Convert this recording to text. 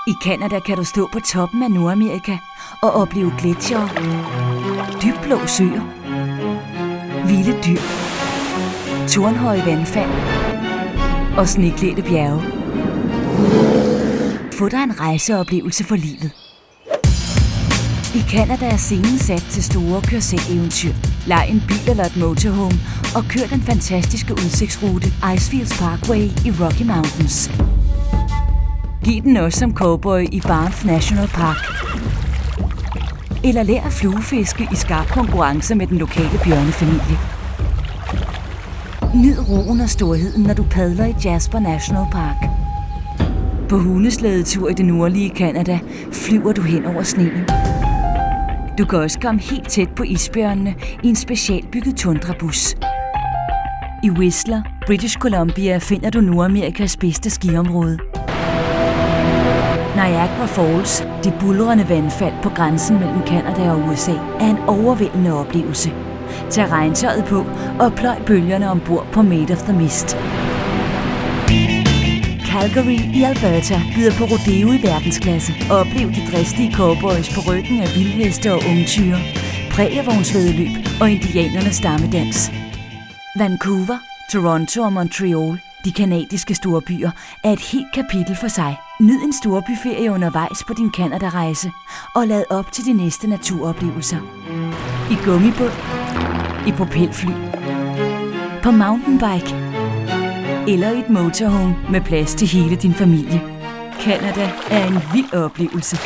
I Canada kan du stå på toppen af Nordamerika og opleve gletsjere, dybblå søer, vilde dyr, tornhøje vandfald og sneklædte bjerge. Få dig en rejseoplevelse for livet. I Canada er scenen sat til store kør-selv-eventyr. Lej en bil eller et motorhome og kør den fantastiske udsigtsrute Icefields Parkway i Rocky Mountains. Giv den også som cowboy i Banff National Park. Eller lær at fluefiske i skarp konkurrence med den lokale bjørnefamilie. Nyd roen og storheden, når du padler i Jasper National Park. På hundeslædetur i det nordlige Canada flyver du hen over sneen. Du kan også komme helt tæt på isbjørnene i en specialbygget tundrabus. I Whistler, British Columbia, finder du Nordamerikas bedste skiområde. Niagara Falls, det buldrende vandfald på grænsen mellem Canada og USA, er en overvældende oplevelse. Tag regntøjet på og pløj bølgerne ombord på Made of the Mist. Calgary i Alberta byder på rodeo i verdensklasse. Oplev de dristige cowboys på ryggen af vildheste og ungtyre, prærievognsvæddeløb og indianernes stammedans. Vancouver, Toronto og Montreal, de kanadiske storbyer, er et helt kapitel for sig. Nyd en storbyferie undervejs på din Canada-rejse og lad op til de næste naturoplevelser. I gummibåd, i propelfly, på mountainbike eller i et motorhome med plads til hele din familie. Canada er en vild oplevelse.